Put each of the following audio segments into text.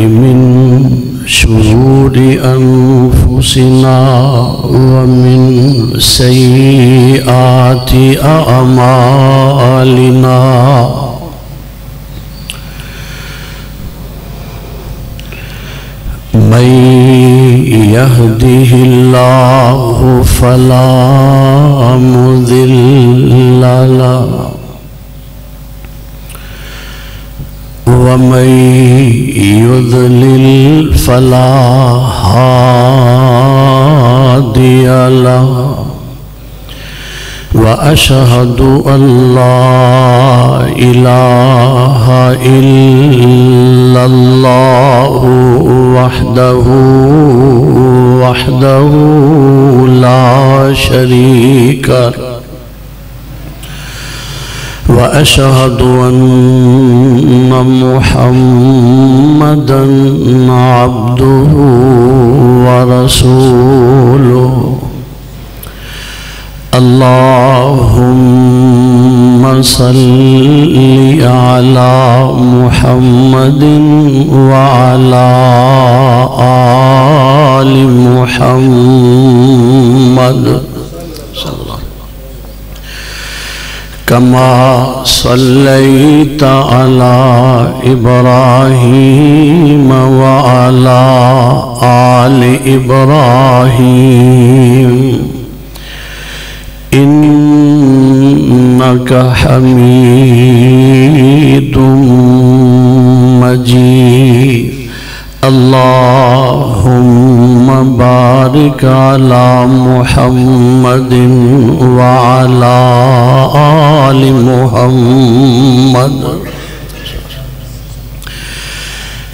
من شرور أنفسنا ومن سيئات أعمالنا من يهده الله فلا مضل له ومن يضلل فلا هادي له وأشهد أن لا إله إلا الله وحده لا شريك له وأشهد أن محمدًا عبده ورسوله اللهم صل على محمد وعلى آل محمد كما صليت على إبراهيم وعلى آل إبراهيم إنك حميد مجيد اللهم بارك على محمد وعلى آل محمد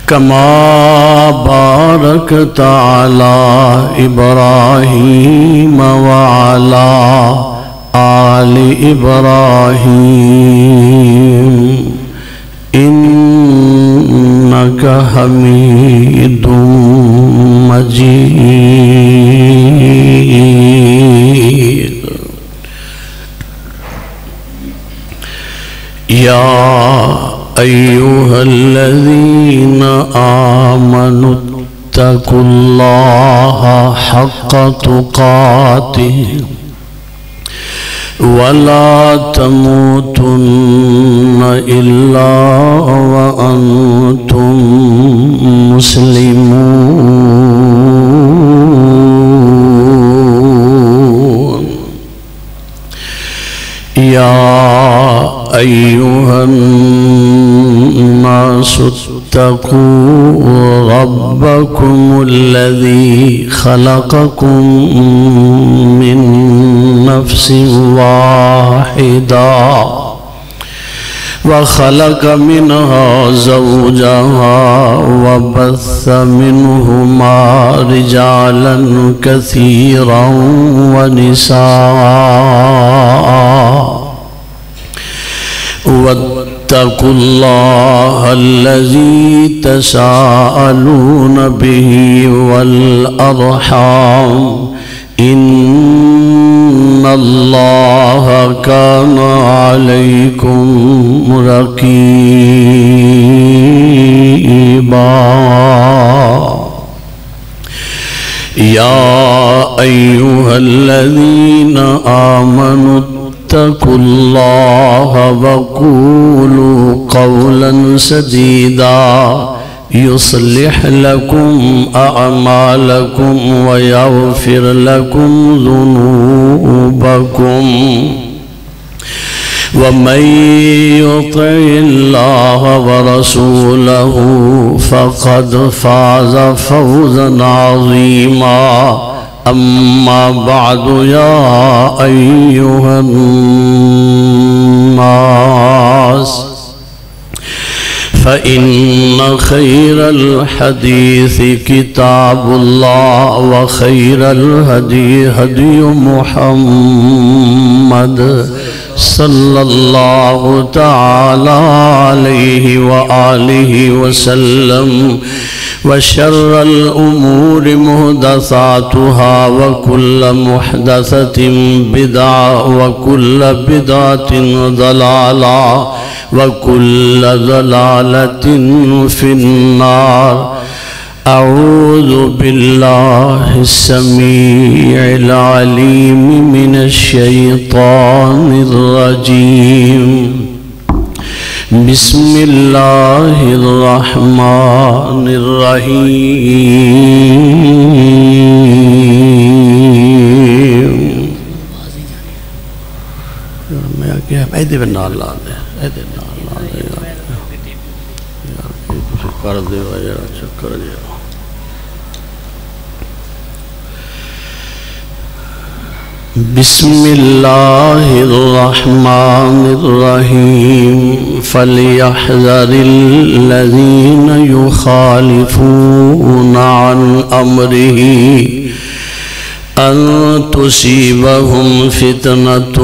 كما باركت على إبراهيم وعلى آل إبراهيم إنك حميد مجيد يا أيها الذين آمنوا اتقوا الله حق تقاته ولا تموتن إلا وأنتم مسلمون يا أيها الناس اتقوا ربكم الذي خلقكم من نفس واحدة وخلق منها زوجها وبث منهما رجالا كثيرا ونساء واتقوا الله الذي تساءلون به والأرحام إن الله كان عليكم رقيبا يا أيها الذين آمنوا اتقوا الله وقولوا قولا سديدا يصلح لكم أعمالكم ويغفر لكم ذنوبكم ومن يطع الله ورسوله فقد فاز فوزا عظيما أما بعد يا أيها الناس فإن خير الحديث كتاب الله وخير الهدي هدي محمد صلى الله تعالى عليه وآله وسلم وشر الأمور محدثاتها وكل محدثة بدعة وكل بدعة ضلالة وكل ضلالة في النار. أعوذ بالله السميع العليم من الشيطان الرجيم. بسم الله الرحمن الرحيم. ایدے بن نال لا دے، ایدے نال لا دے کر دے ذرا چکر جا. بسم الله الرحمن الرحيم. فليحذر الذين يخالفون عن أمره أن تصيبهم فتنة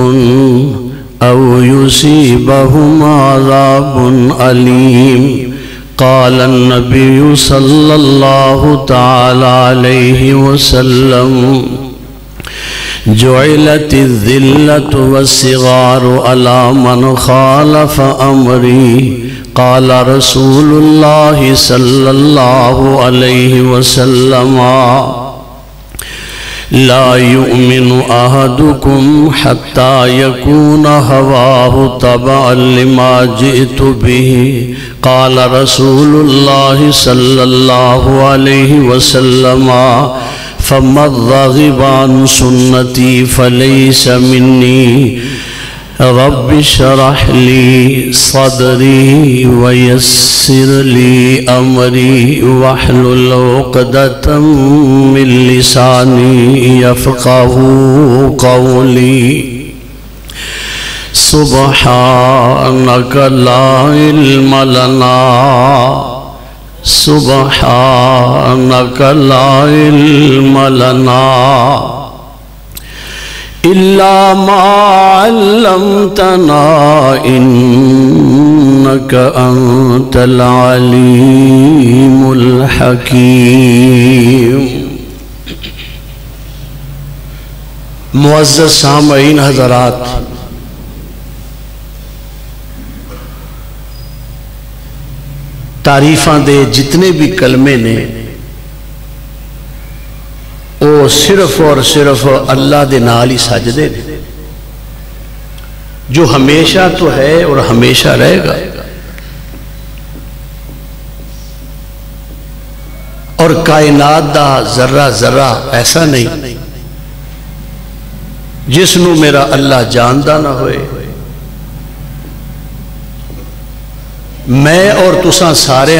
أو يصيبهم عذاب أليم. قال النبي صلى الله تعالى عليه وسلم: جعلت الذلة والصغار على من خالف أمري. قال رسول الله صلى الله عليه وسلم: لا يؤمن أحدكم حتى يكون هواه تبعا لما جئت به. قال رسول الله صلى الله عليه وسلم: فمن رغب عن سنتي فليس مني. رب اشرح لي صدري ويسر لي أمري واحلل عقدة من لساني يفقهوا قولي. سبحانك لا علم لنا سبحانك لا علم لنا إلا ما علمتنا إنك أنت العليم الحكيم. معزز سامعین حضرات، تعریفاں دے جتنے بھی کلمے نے وہ صرف اور صرف اللہ دے نال ہی سجدے نے، جو ہمیشہ تو ہے اور ہمیشہ رہے گا. اور کائنات دا ذرہ ذرہ ایسا نہیں جس نو میرا اللہ جاندہ نہ ہوئے. میں اور تساں سارے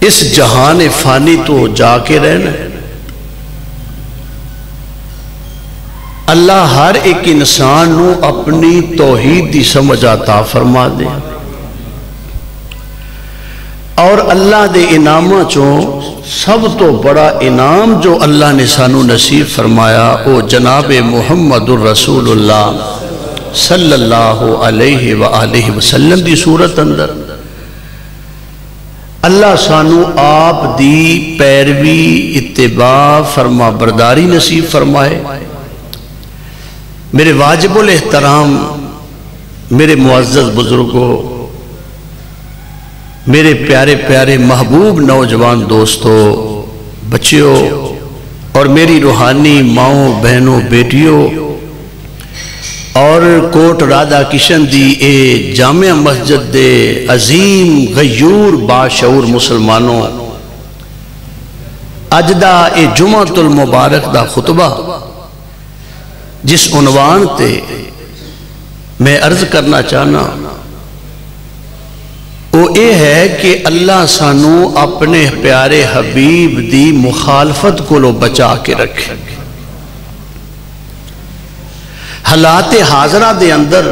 اس جہان فانی تو جا کے رہنا. اللہ ہر ایک انسان نو اپنی توحید دی سمجھ عطا فرما دے. اور اللہ دے انعاماں چوں سب تو بڑا انعام جو اللہ نے سانو نصیب فرمایا وہ جناب محمد الرسول اللہ صلی اللہ علیہ وآلہ وسلم دی صورت اندر اللہ سانو آپ دی پیروی اتباع فرما برداری نصیب فرمائے. میرے واجب الاحترام میرے معزز بزرگوں، میرے پیارے پیارے محبوب نوجوان دوستوں، بچیوں اور میری روحانی ماؤں بہنوں بیٹیوں اور کوٹ رادھا کشن دی اے جامع مسجد دے عظیم غیور باشعور مسلمانوں، اج دا اے جمعۃ المبارک دا خطبہ جس عنوان تے میں عرض کرنا چاہنا وہ اے ہے کہ اللہ سانو اپنے پیارے حبیب دی مخالفت کو لو بچا کے رکھے. حالات حاضرہ دے اندر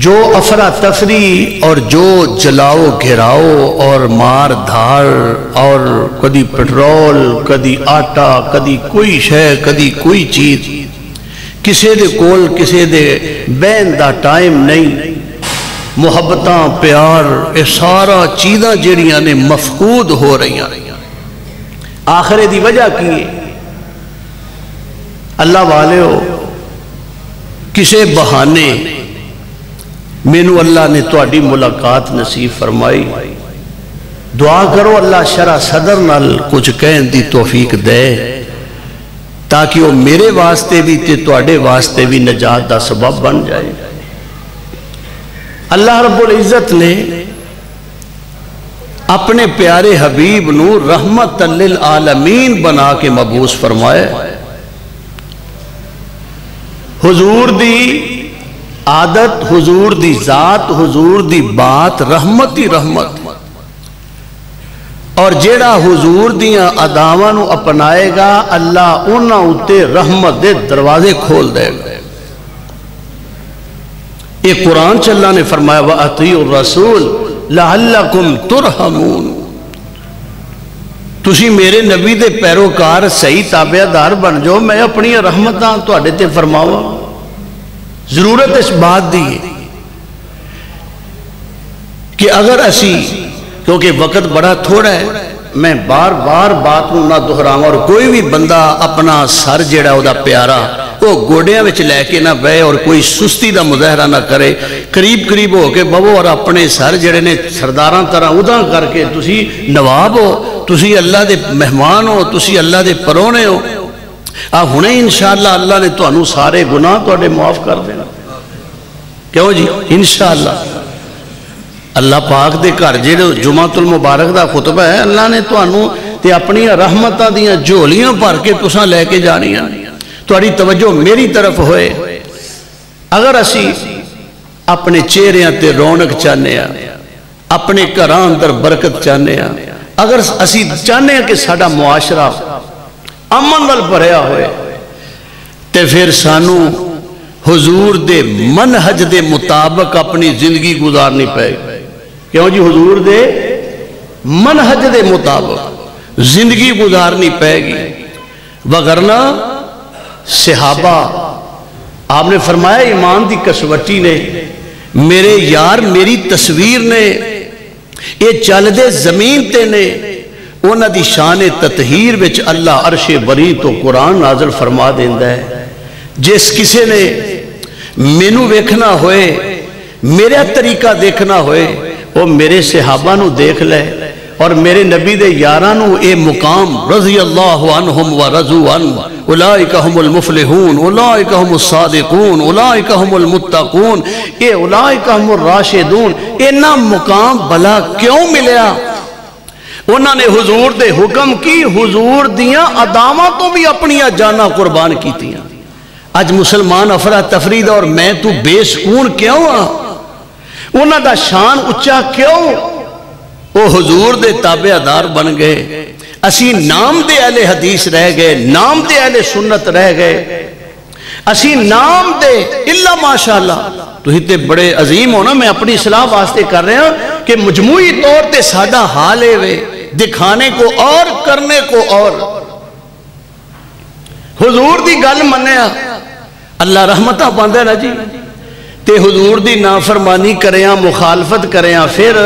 جو افراتفری اور جو جلاؤ گھراؤ اور مار دھاڑ اور کدی پٹرول کدی آٹا کدی کوئی شے کدی کوئی چیز کسے دے کول کسے دے بین دا ٹائم نہیں، محبتاں پیار اے سارا چیزاں جڑیاں نے مفقود ہو رہی ہیں. آخرے دی وجہ کی اللہ والے ہو کسے بہانے مینو اللہ نے تہاڈی ملاقات نصیب فرمائی، دعا کرو اللہ شرح صدر نال کچھ کہن دی توفیق دے تاکہ وہ میرے واسطے بھی تے تہاڈے واسطے بھی نجات دا سبب بن جائے۔ اللہ رب العزت نے اپنے پیارے حبیب نو رحمت للعالمین بنا کے مبعوث فرمایا۔ حضور دی عادت، حضور دی ذات، حضور دی بات رحمت ہی رحمت، اور جیڑا حضور دیاں اداواں نو اپنائے گا اللہ انہاں اُتے رحمت دے دروازے کھول دے گا۔ ایک قرآن چ اللہ نے فرمایا وَأَطِيعُوا الرَّسُولَ لَعَلَّكُمْ تُرْحَمُونَ، تسی میرے نبی دے پیروکار صحیح تابعدار بن جو، میں اپنی رحمتاں تواڈے تے فرماواں۔ ضرورت اس بات دی ہے کہ اگر اسی، کیونکہ وقت بڑا تھوڑا ہے، میں بار بار بات نہ دہراواں، اور کوئی بھی بندہ اپنا سر جیڑا او دا پیارا وہ گوڑیاں وچ لے کے نہ بے اور کوئی سستی دا مظاہرہ نہ کرے، قریب قریب ہو کے بہو اور اپنے سر جڑے نے سرداراں طرح ادا کر کے تسی نواب ہو، تسی اللہ دے مہمان ہو، تسی اللہ دے پرونے ہو، ہنے انشاءاللہ اللہ نے تانوں سارے گناہ تواڈے معاف کر دینا۔ کیوں جی؟ انشاءاللہ اللہ پاک دے گھر جڑے جمعۃ المبارک دا خطبہ ہے، اللہ نے تانوں تے اپنی رحمتاں دیاں جھولیاں بھر کے تساں لے کے جانیاں، تہاڈی توجہ میری طرف ہوئے۔ اگر اسی اپنے چہریاں تے رونق چاہنے ہاں، اپنے گھراں اندر برکت چاہنے ہاں، اگر اسی چاہنے ہاں کہ ساڈا معاشرہ امن نال بھریا ہوئے، تے پھر سانو حضور دے منہج دے مطابق اپنی زندگی گزارنی پائے گی۔ کیوں جی؟ حضور دے منہج دے مطابق زندگی گزارنی پائے گی، وگرنہ صحابہ آپ نے فرمایا ایمان دی کسوٹی نے، میرے یار میری تصویر نے، یہ چل دے زمین تے نے، انہاں دی شان تطہیر وچ اللہ عرش بری تو قرآن نازل فرما دیندا ہے۔ جس کسے نے مینوں ویکھنا ہوئے، میرا طریقہ دیکھنا ہوئے، وہ میرے صحابہ نو دیکھ لے، اور میرے نبی دے یاراں نو اے مقام رضی اللہ عنہم ورضوا عنہ، اولئک هم المفلحون، اولئک هم الصادقون، اولئک هم المتقون، اے اولئک هم الراشدون، اینا مقام بلا کیوں ملیا؟ انہوں نے حضور دے حکم کی، حضور دیاں ادامہ تو بھی اپنی جانا قربان کی تیاں۔ آج مسلمان افرا تفرید اور میں تو بے سکون کیوں ہاں؟ انہوں دا شان اچھا کیوں؟ وہ حضور دے تابعدار بن گئے، اسی نام دے اہل حدیث رہ گئے، نام دے اہل سنت رہ گئے، اسی نام دے اللہ ماشاءاللہ۔ تو ہی تے بڑے عظیم ہونا، میں اپنی اصلاح واسطے کر رہے ہیں کہ مجموعی طور تے سادہ حال ہے دکھانے کو اور کرنے کو اور۔ حضور دی گل منیا اللہ رحمتہ پاندے نا جی، تے حضور دی نافرمانی کریاں، مخالفت کریاں، پھر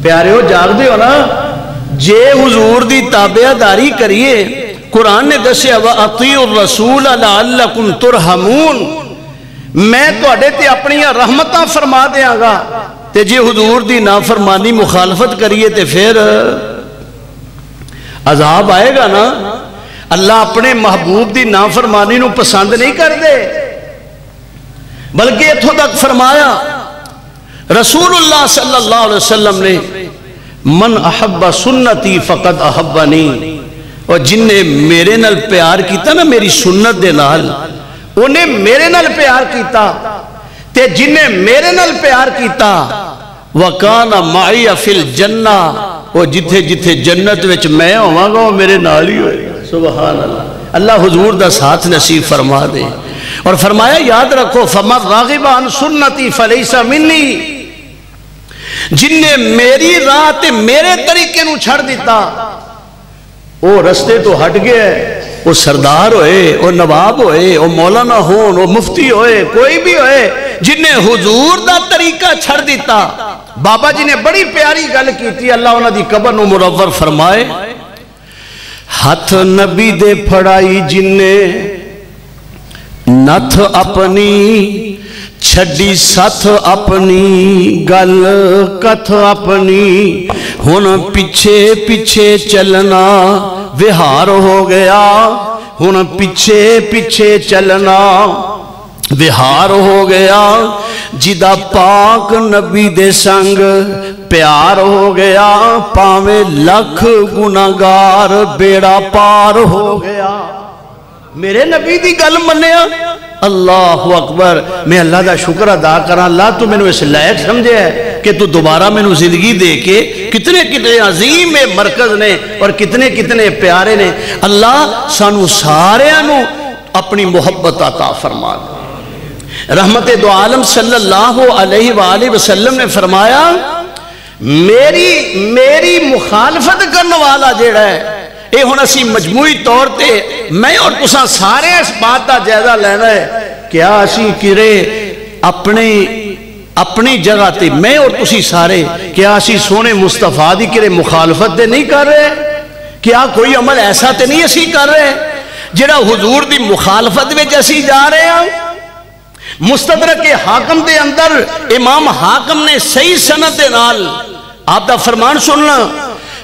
پیارے ہو جاگ دے ہو نا، جے حضور دی تابعداری کریے، قرآن نے دسے وَأَطِيعُوا الرَّسُولَ لَعَلَّكُمْ تُرْحَمُونَ، میں تو اڈے تے اپنی رحمتاں فرما دیاں گا، تے جے حضور دی نافرمانی مخالفت کریے تے پھر عذاب آئے گا نا۔ اللہ اپنے محبوب دی نافرمانی نو پسند نہیں کر دے، بلکہ اتھوں تک فرمایا رسول اللہ صلی اللہ علیہ وسلم نے من احب سنتی فقد احبنی، اور جن نے میرے نال پیار کیتا نا میری سنت دے نال، انہیں میرے نال پیار کیتا، تے جن نے میرے نال پیار کیتا وَقَانَ مَعِيَ فِي الْجَنَّةِ، وہ جتھے جتھے جنت وچ میں ہوں گا وہ میرے نال ہی ہوئے گا۔ سبحان اللہ، اللہ حضور دا ساتھ نصیب فرما دے۔ اور فرمایا یاد رکھو فَمَنْ رَغِبَ عَنْ سُنَّتِي فَلَيْسَ مِنِّي، جن نے میری راہ تے میرے طریقے نو چھڑ دیتا وہ رستے تو ہٹ گئے، وہ سردار ہوئے، وہ نواب ہوئے، وہ مولانا ہون، وہ مفتی ہوئے، کوئی بھی ہوئے، جن نے حضور دا طریقہ چھڑ دیتا۔ بابا جی نے بڑی پیاری گل کی تھی، اللہ انہاں دی قبر نو منور فرمائے، ہاتھ نبی دے پھڑائی جنے نتھ اپنی چھڑی ساتھ اپنی گل کتھ اپنی ہن پیچھے پیچھے چلنا وہار ہو گیا ہن پیچھے پیچھے چلنا وہار ہو گیا جدا پاک نبی دے سنگ پیار ہو گیا پاویں لکھ گناہگار بیڑا پار ہو گیا میرے نبی دی گل منیا اللہ اکبر میں اللہ دا شکر ادا کرا اللہ تو میں نے اس لائق سمجھے ہے کہ تو دوبارہ میں نے زندگی دے کے کتنے کتنے عظیم مرکز نے اور کتنے کتنے پیارے نے اللہ سانو سارے انو اپنی محبت عطا فرما رحمت دو عالم صلی اللہ علیہ وآلہ وسلم نے فرمایا میری مخالفت کرنے والا جیڑا ہے اے ہونا اسی مجموعی طور تے میں اور تساں سارے اس بات دا جائزہ لینا ہے کیا اسی کرے اپنی جگہ تے میں اور تسی سارے کیا اسی سونے مصطفیٰ دی کرے مخالفت دے نہیں کر رہے کیا کوئی عمل ایسا تے نہیں اسی کر رہے جڑا حضور دی مخالفت میں جیسی جا رہے ہیں مستدرک حاکم دے اندر امام حاکم نے صحیح سند نال آپ دا فرمان سننا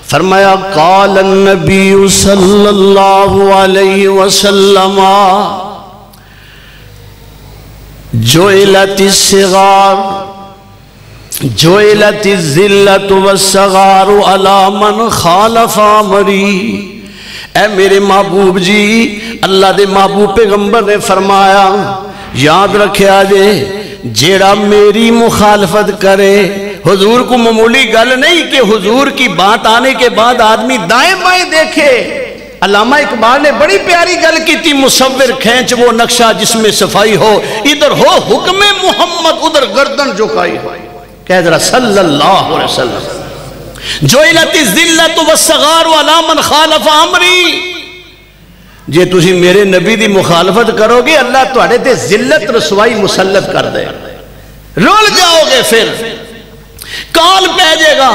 فرمایا قال النبی صلی اللہ علیہ وسلم جعلت الصغار جعلت الذلت والصغار علی من خالف امری اے میرے محبوب جی اللہ دے محبوب پیغمبر نے فرمایا یاد رکھے آجے جیڑا میری مخالفت کرے حضور کو معمولی گل نہیں کہ حضور کی بات آنے کے بعد آدمی دائیں بائیں دیکھے علامہ اقبال نے بڑی پیاری گل کی تھی مصور کھینچ وہ نقشہ جس میں صفائی ہو ادھر ہو حکم محمد ادھر گردن جھکائی ہو کہہ ذرا صلی اللہ علیہ وسلم جعلت الذلت والصغار علی من خالف امری جے تسی میرے نبی دی مخالفت کرو گے اللہ تواڈے تے ذلت رسوائی مسلط کر دے رول جاؤ گے پھر کال پہ جائے گا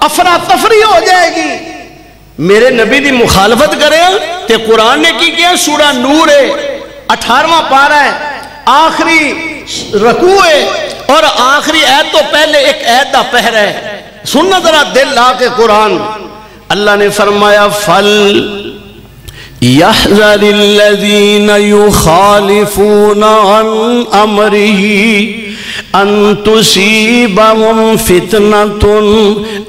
افراتفری ہو جائے گی میرے نبی دی مخالفت کرے تے قرآن نے کی کیا سورہ نور ہے 18واں پارہ ہے آخری رکوع ہے اور آخری آیت تو پہلے ایک آیت دا پہر ہے سننا ذرا دل لا کے قرآن اللہ نے فرمایا يحذر الذين يخالفون عن أمره أن تصيبهم فتنة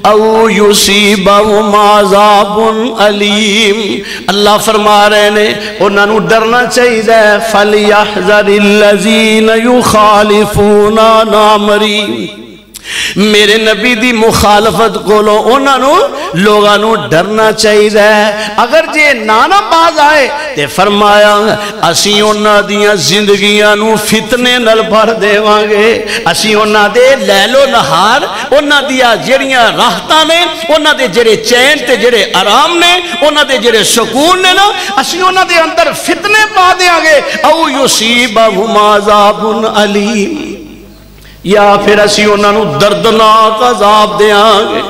أو يصيبهم عذاب أليم اللہ فرما رہے نے انہوں نے ڈرنا چاہیے فَلْيَحْذَرِ الَّذِينَ يُخَالِفُونَ عَنْ أَمْرِهِ میرے نبی دی مخالفت کو لوگانو ڈرنا چاہیے اگر جے نانا باز آئے تے فرمایا اسی انہاں دیاں زندگیاں نو فتنے نل بھر دے وانگے اسی انہاں دے لیل و نہار انہاں دیاں جڑیاں راحتاں نے انہاں دے جڑے چین تے جڑے آرام نے انہاں دے جڑے سکون نے نا اسی انہاں دے اندر فتنے پا دیاں گے او یصیبہم عذاب علیم یا پھر اسی انہوں نے دردناک عذاب دیاں گے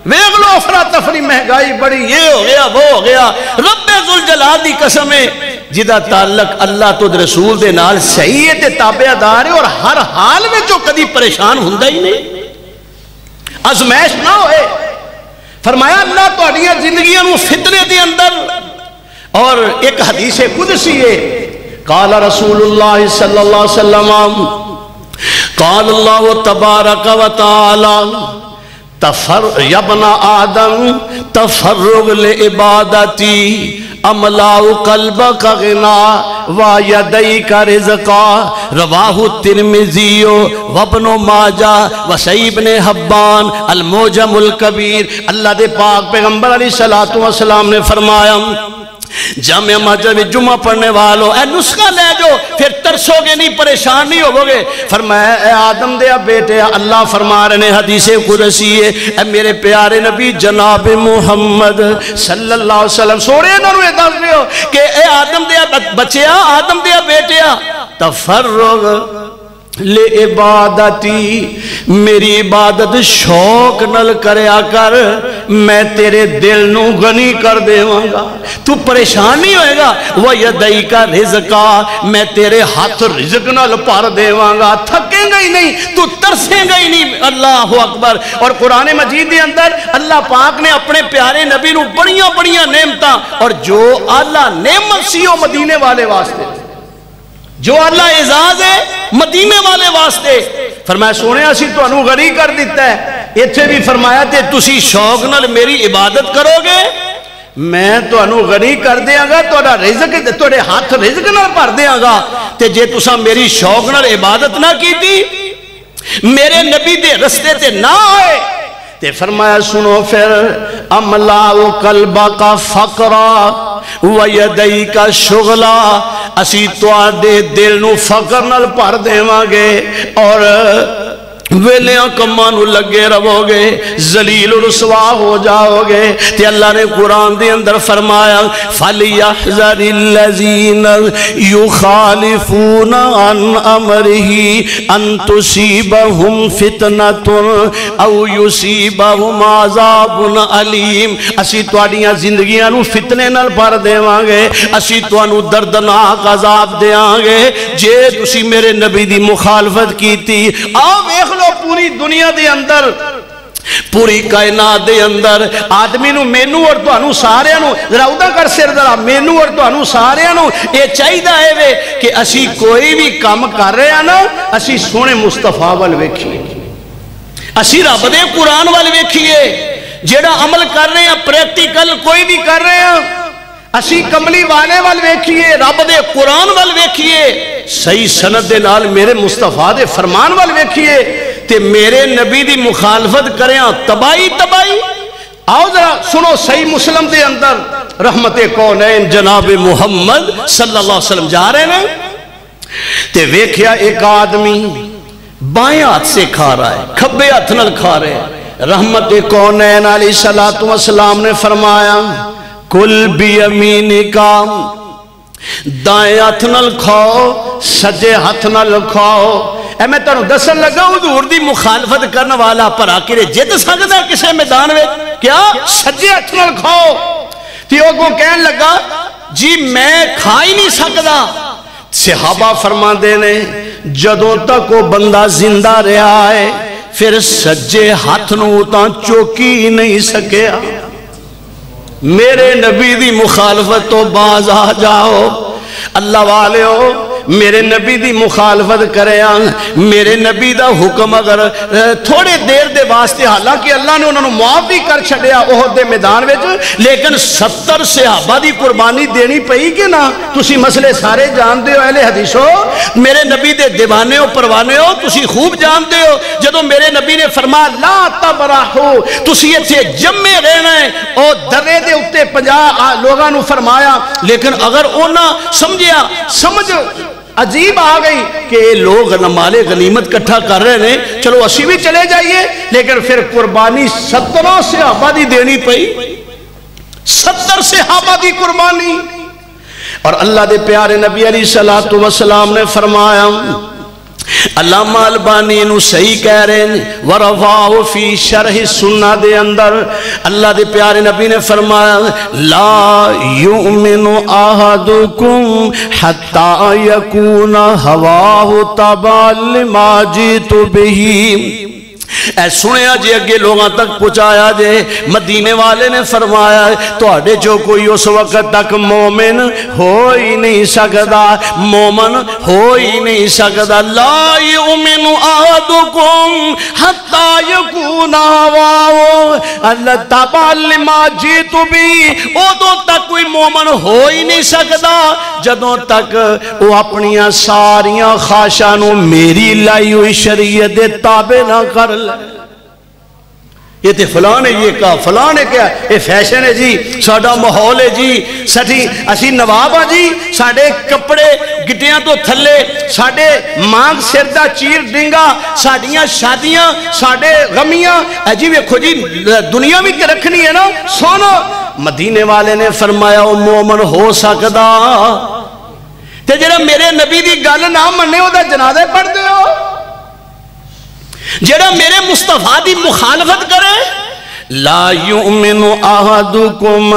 ویغ لو افراتفری مہنگائی بڑی یہ ہو گیا وہ ہو گیا رب ذوالجلال دی قسم ہے جدا تعلق اللہ تو رسول دے نال صحیح ہے تے تابعدار ہے اور ہر حال میں جو کدی پریشان ہوندہ ہی نہیں ازمائش نہ ہوئے فرمایا اللہ تو اڈیاں زندگیاں نو فتنے دے اندر اور ایک حدیث قدسی ہے قال رسول اللہ صلی اللہ علیہ وسلم قال اللہ تبارک و تعالی یا ابن آدم تفرغ لعبادتی املاؤ قلبک غنا و یدیک رزقا رواہ الترمذی و ابن ماجہ و سعید بن حبان الموجم الکبیر اللہ دے پاک پیغمبر علیہ السلام نے فرمایا جامعہ مسجد جمعہ پڑھنے والوں اے نسخہ لے جو پھر ترسو گے نہیں پریشان نہیں ہو گے فرمایا اے آدم دیا بیٹے اللہ فرما رہے ہیں حدیث قدسی ہے اے میرے پیارے نبی جناب محمد صلی اللہ علیہ وسلم سوڑے نہ روئے دس رہے ہو کہ اے آدم دیا بچیا آدم دیا بیٹیا تفرغ لے عبادتی میری عبادت شوق نل کریا کر میں تیرے دل نو غنی کر دیواں گا، تو پریشان نہیں ہوئے گا۔ وَيَدَيْكَ رِزْقًا، میں تیرے ہاتھ رزق نال بھر دیواں گا، تھکے گا ہی نہیں، تو ترسے گا ہی نہیں۔ اللہ اکبر۔ اور قرآن مجید کے اندر اللہ پاک نے اپنے پیارے نبی نو بڑیاں بڑیاں نعمتاں، اور جو اللہ نعمت سی وہ مدینے والے واسطے، جو اللہ اعزاز ہے مدینے والے واسطے۔ فرمایا سونے اسی تو انہوں غنی کر دیتا ہے، اتھے بھی فرمایا تے تسی شوق نال میری عبادت کرو گے میں تو انہوں غنی کر دیاں گا، توڑا رزق توڑے ہاتھ رزق نال بھر دیاں گا۔ تے جے تسا میری شوق نال عبادت نہ کی تھی، میرے نبی دے رستے تے نہ آئے، تے فرمایا سنو پھر املاؤ قلبک فقرا ویدیک شغلا، اسی تو آدھے دل نو فقر نال بھر دیواں گے اور ویلیاں کمانو لگے رہو گے، ذلیل رسوا ہو جاؤ گے۔ تے اللہ نے قرآن دے اندر فرمایا فَلْيَحْذَرِ الَّذِينَ يُخَالِفُونَ عَنْ أَمْرِهِ أَن تُصِيبَهُمْ فِتْنَةٌ أَوْ يُصِيبَهُمْ عَذَابٌ أَلِيمٌ۔ اسی تواڈیاں زندگیاں نو فتنے نال بھر دیواں گے، اسی تانوں دردناک عذاب دیاں گے جے تسی میرے نبی دی مخالفت کیتی۔ آؤ دیکھ لو پوری دنیا دے اندر، پوری کائنات دے اندر آدمی نو مینو اور تو انو سارے انو ذرا ادا کر سر ذرا مینو اور تو انو سارے انو یہ چاہی دا ہے وے کہ اسی کوئی بھی کام کر رہے ہیں نا، اسی سونے مصطفیٰ وال ویکھیے، اسی رب دے قرآن وال ویکھیے، جیڑا عمل کر رہے ہیں پریکٹیکل کوئی بھی کر رہے ہیں، اسی کملی والے وال ویکھیے، رب دے قرآن وال ویکھیے، صحیح سند دے نال میرے مصطفیٰ دے فرمان وال ویکھیے، تے میرے نبی دی مخالفت کریں تباہی تباہی۔ آؤ ذرا سنو صحیح مسلم دے اندر رحمت کونین جناب محمد صلی اللہ علیہ وسلم جا رہے ہیں تے ویکھیا ایک آدمی بائیں ہاتھ سے کھا رہا ہے، کھبے ہاتھ نال کھا رہے ہیں۔ رحمت کونین علیہ السلام نے فرمایا کل بیمینکا، دائیں ہاتھ نال کھاؤ سجے ہاتھ نال کھاؤ۔ اے میں تنہوں دسن لگا حضور دی مخالفت کرنے والا پر آکرے جت سکتا ہے کسے میدان میں کیا سجے ہاتھ نال کھاؤ؟ تیو کو کہن لگا جی میں کھا ہی نہیں سکتا۔ صحابہ فرما دینے جدوں تک وہ بندہ زندہ رہا ہے پھر سجے ہاتھ نو تاں چوکی ہی نہیں سکیا۔ میرے نبی دی مخالفت تو باز آ جاؤ، اللہ والے ہو میرے نبی دی مخالفت کرے میرے نبی دا حکم اگر تھوڑے دیر دے واسطے، حالانکہ اللہ نے انہوں نے معاف بھی کر چھڑیا احد دے میدان وچ، لیکن 70 صحابہ دی قربانی دینی پئی کہ نہ؟ تسی مسئلے سارے جان دے ہو اہل حدیثو، میرے نبی دے دیوانے ہو پروانے ہو، تسی خوب جان دے ہو جدو میرے نبی نے فرمایا لا تبرحو، تسی ایتھے جمعے رہنا ہے اور درے دے اتے 50 لوگاں نو فرمایا، لیکن اگر اونا سمجھیا سمجھ عجیب آ گئی کہ لوگ مال غنیمت کٹھا کر رہے ہیں، چلو اسی بھی چلے جائیے، لیکن پھر قربانی 70 صحابہ دی دینی پئی، 70 صحابہ دی قربانی۔ اور اللہ دے پیارے نبی علیہ السلام نے فرمایا علامہ البانی نو صحیح کہہ رہے ہیں ورفعہ فی شرح سنہ دے اندر اللہ دے پیارے نبی نے فرمایا لا یؤمن احدکم حتی یکون ہواہ تبعا لما جئت بہ۔ اے سنیا جی اگے لوگاں تک پہنچایا جے، مدینے والے نے فرمایا تواڈے جو کوئی اس وقت تک مومن ہو ہی نہیں سکتا، مومن ہو ہی نہیں سکتا۔ لا یؤمن احدکم حتی یکون ہواہ تبعا لما جئت بہ، ادوں تک کوئی مومن ہو ہی نہیں سکتا جدوں تک وہ اپنیاں ساریاں خواہشاں نو میری لائی ہوئی شریعت دے تابع نہ کر لے۔ یہ تے فلاں نے یہ کہا، فلاں نے کیا، یہ فیشن ہے جی، ساڑھا محول ہے جی، سٹھی اسی نواب ہاں جی، ساڑھے کپڑے گٹیاں تو تھلے، ساڑھے مانگ سردہ چیر ڈنگا، ساڑھیاں شادیاں، ساڑھے غمیاں، جی ویکھو جی دنیا بھی رکھنی ہے نا، سونا۔ مدینے والے نے فرمایا وہ مومن ہو سکدا تے جڑا میرے نبی دی گل نہ مننے او دا جنازے پڑھ دے ہو، جڑا میرے مصطفیٰ دی مخالفت کرے لا یؤمن احدکم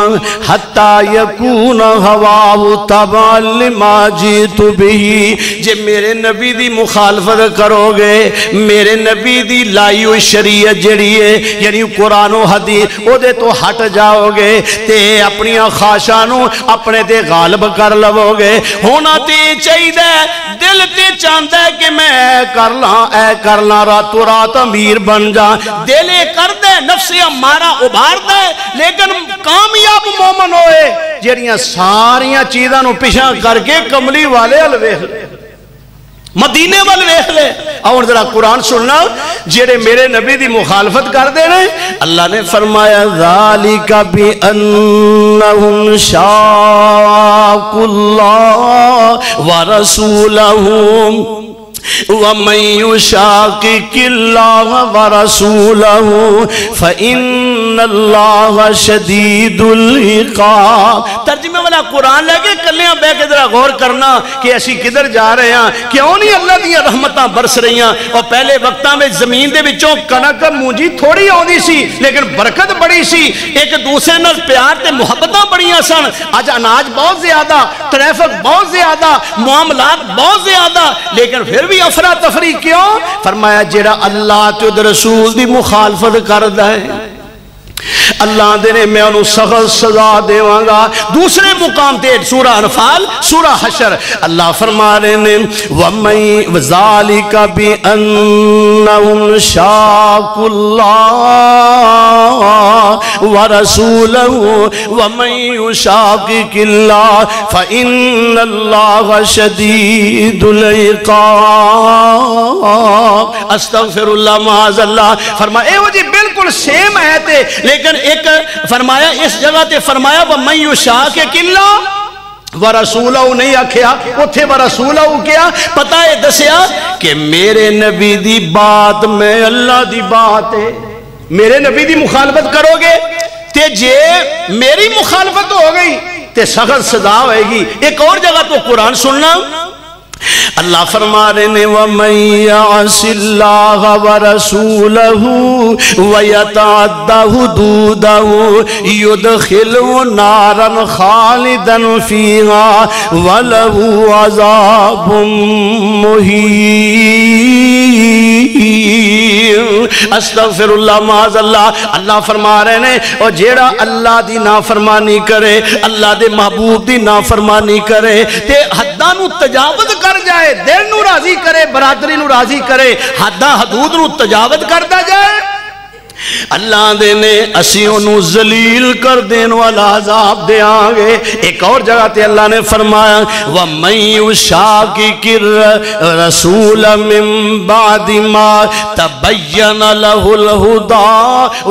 حتی یکون ہواہ تبعا لما جئت بہ، جے میرے نبی دی مخالفت کرو گے، میرے نبی دی لائی ہوئی شریعت جڑی ہے یعنی قرآن و حدیث او دے تو ہٹ جاؤ گے تے اپنی خواہشانوں اپنے تے غالب کر لو گے۔ ہونا تے چاہیے دل تے چاہتا ہے کہ میں اے کر لاں راتوں رات امیر بن جا، دل کر دے نفس ہمارا ابھار دے، لیکن کامیاب مومن ہوئے جڑیاں ساریاں چیزاں نو پیچھے کر کے کملی والے الویخ لے، مدینے وال ویکھ لے۔ اور ذرا قرآن سننا جڑے میرے نبی دی مخالفت کر دے رہے، اللہ نے فرمایا ذالک بانہم شاقوا اللہ ورسولہ وَمَن يُشَاقِقِ اللَّهَ وَرَسُولَهُ فَإِنَّ اللَّهَ شَدِيدُ الْعِقَابِ۔ ترجمے والا قرآن لگے کلیاں بے کے ذرا غور کرنا کہ ایسی کدھر جا رہے ہیں، کیوں نہیں اللہ دیا رحمتاں برس رہی ہیں۔ اور پہلے وقتاں میں زمین دے وچوں کنک مونجی تھوڑی آوندی سی لیکن برکت بڑی سی، ایک دوسرے نال پیار تے محبتاں بڑیاں سن۔ اج اناج بہت زیادہ، ٹریفک بہت زیادہ، معاملات بہت زیادہ، لیکن پھر بھی افراتفری کیوں؟ فرمایا جڑا اللہ تے رسول دی مخالفت کردا ہے اللہ دے نے میں انہوں سخت سزا دیواں گا۔ دوسرے مقام تے سورہ انفال سورہ حشر اللہ فرما رہے ہیں وَمَن ذَلِكَ بِأَنَّهُمْ شَاقُوا اللَّهَ وَرَسُولَهُ وَمَن يُشَاقِقِ اللَّهَ فَإِنَّ اللَّهَ شَدِيدُ الْعِقَابِ۔ استغفر اللہ معاذ اللہ۔ فرمایا اے وہ جی بالکل سیم ہے تے لیکن ایک فرمایا اس جگہ تے فرمایا وَمَن يُشَاقِقِ اللَّهَ وَرَسُولَهُ نہیں آکھیا، اتھے وَرَسُولَهُ کیا پتہ ہے دسیا کہ میرے نبی دی بات میں اللہ دی بات ہے۔ میرے نبی دی مخالفت کرو گے تے جے میری مخالفت ہو گئی تے سخت سزا ہوئے گی۔ ایک اور جگہ تو قرآن سننا اللہ فرما رہے ہیں وَمَن يَعْصِ اللَّهَ وَرَسُولَهُ وَيَتَعَدَّ حُدُودَهُ يُدْخِلْهُ نَارًا خَالِدًا فِيهَا وَلَهُ عَذَابٌ مُّهِينٌ۔ استغفر اللہ معاذ اللہ۔ اللہ فرما رہے ہیں اور جیڑا اللہ دی نافرمانی کرے، اللہ دے محبوب دی نافرمانی کرے تے حداں نو تجاوز کر جائے، دل نو راضی کرے، برادری نو راضی کرے، حداں حدود نو تجاوز کرتا جائے، اللہ دے نے اسی انہوں ذلیل کر دین والا عذاب دے آگے۔ ایک اور جگہ تے اللہ نے فرمایا وَمَن يُشَاقِقِ الرَّسُولَ مِن بَعْدِ مَا تَبَيَّنَ لَهُ الْهُدَى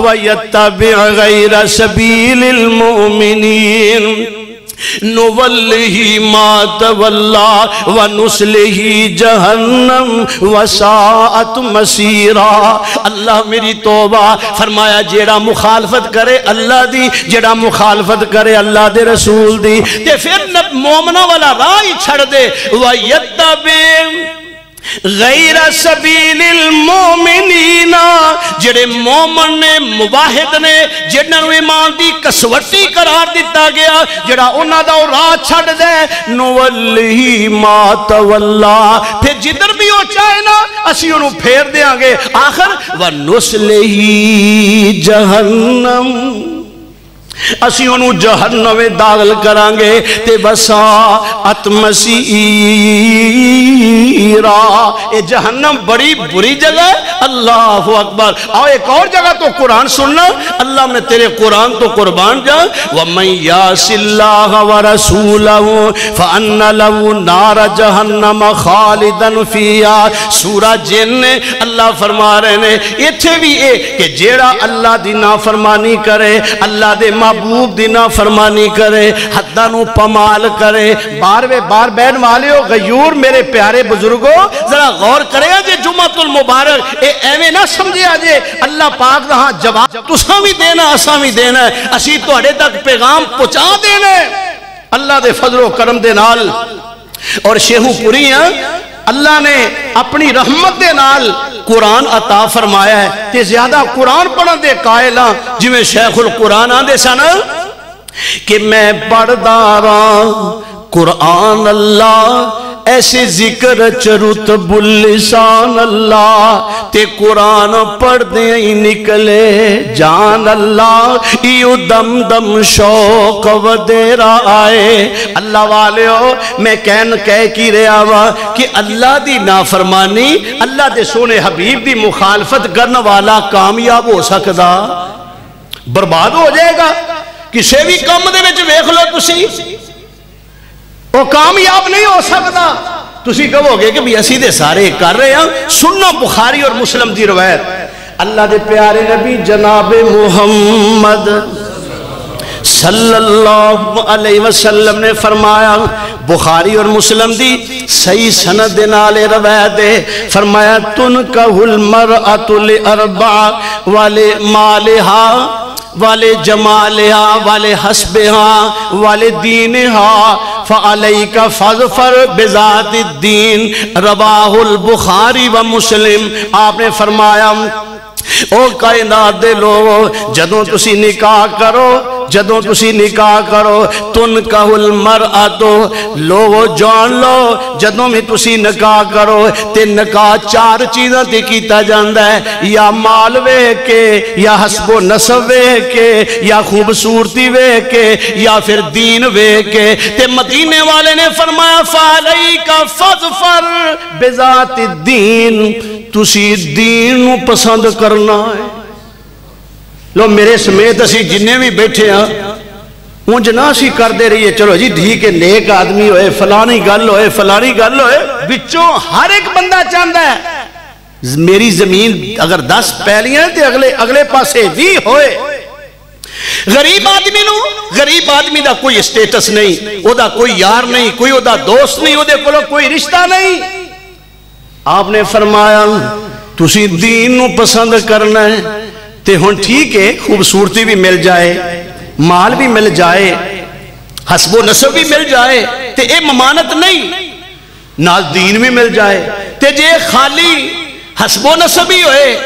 وَيَتَّبِعْ غَيْرَ سَبِيلِ الْمُؤْمِنِينَ نُوَلِّهِ مَا تَوَلَّى وَنُسْلِهِ جَهَنَّمْ وَسَاءَتْ مَصِيرًا۔ اللہ میری توبہ فرمایا جیڑا مخالفت کرے اللہ دی، جیڑا مخالفت کرے اللہ دے رسول دی تے پھر مومنہ والا راہ ہی چھڑ دے وَيَتَّبِعْ غیر سبیل المومنین، جڑے مومن نے مواحد نے جنہاں نوں ایمان دی کسوٹی قرار دیتا گیا، جڑا انہاں دا راہ چھڑ دے نوَلِّهِ ما تولا، پھر جدھر بھی ہو چاہے نا اسی انہوں پھیر دیاں گے۔ آخر وَنُسْلِهِ جَهَنَّمْ، اسی انہوں جہنم داخل کرانگے تے وَسَاءَتْ مَصِيرًا۔ اے جہنم بڑی بری جگہ ہے۔ اللہ اکبر۔ آؤ ایک اور جگہ تو قرآن سننا، اللہ میں تیرے قرآن تو قربان جا وَمَن يَعْصِ اللَّهَ وَرَسُولَهُ فَأَنَّ لَهُ نَارَ جَهَنَّمَ خَالِدًا فِيهَا۔ سورہ جن نے اللہ فرما رہے ہیں اتھے بھی اے کہ جیڑا اللہ دی نافرمانی کرے، اللہ دے محبوب دی نافرمانی کرے، حداں نو پمال کرے، بار بین والے ہو غیور میرے پیارے بزرگوں ذرا غور کرے جے جمعۃ المبارک اے ایویں نہ سمجھے آجے اللہ پاک رہاں جواب تساں بھی دینا اساں بھی دینا ہے، اسی تواڈے تک پیغام پہنچا دینا ہے اللہ دے فضل و کرم دے نال۔ اور شیخو پوری ہیں اللہ نے اپنی رحمت دے نال قرآن عطا فرمایا ہے تے زیادہ قرآن پڑھن دے قائل ہاں جویں شیخ القرآن آندے سن کہ میں پڑھدا رہاں قرآن اللہ ایسے ذکر چرت بلسان اللہ تے قرآن پڑھ دیں ہی نکلے جان اللہ ایو دم دم شوق و دیرہ آئے اللہ والے ہو میں کہہ کی رہا وا کہ اللہ دی نافرمانی اللہ دے سونے حبیب دی مخالفت کرنے والا کامیاب ہو سکدا برباد ہو جائے گا کسے بھی کام دے وچ ویکھ لو تسی وہ کامیاب نہیں ہو سکتا تسی کہو گے کہ بھی اسی دے سارے کر رہے ہیں سننا بخاری اور مسلم دی روایت اللہ دے پیارے نبی جناب محمد صلی اللہ علیہ وسلم نے فرمایا بخاری اور مسلم دی صحیح سند نالے روایت دے فرمایا تنکہ المرأۃ لاربع والے مالہا والے جمالہا والے حسبہا والے دینہا فعلیکا فظفر بذات الدین رواہ البخاری و مسلم آپ نے فرمایا او کائنات دے لوگو جدوں تسی نکاح کرو تنکہ المرأۃ لوگو جان لو جدوں میں تسی نکاح کرو تے نکاح چار چیزاں تے کیتا جاندہ ہے یا مال وے کے یا حسب و نسب وے کے یا خوبصورتی وے کے یا پھر دین وے کے تے مدینے والے نے فرمایا فعلیکا فظفر بذات الدین تسی دین پسند کرنا ہے لو میرے سمیت اسی جنہیں بھی بیٹھے ہیں اونج نہ اسی کر دے رہی ہے چلو جی ڈھیک نیک آدمی ہوئے فلانی گل ہوئے بچوں ہر ایک بندہ چاہتا ہے میری زمین اگر 10 پیلیاں تے اگلے پاسے بھی ہوئے غریب آدمی دا کوئی اسٹیٹس نہیں او دا کوئی یار نہیں کوئی او دا دوست نہیں او دے کوئی رشتہ نہیں آپ نے فرمایا تسی دین نو پسند کرنا ہے تے ہن ٹھیک ہے خوبصورتی بھی مل جائے مال بھی مل جائے حسب و نسب بھی مل جائے تے اے ممانت نہیں نال دین بھی مل جائے تے جے خالی حسب و نسب ہی ہوئے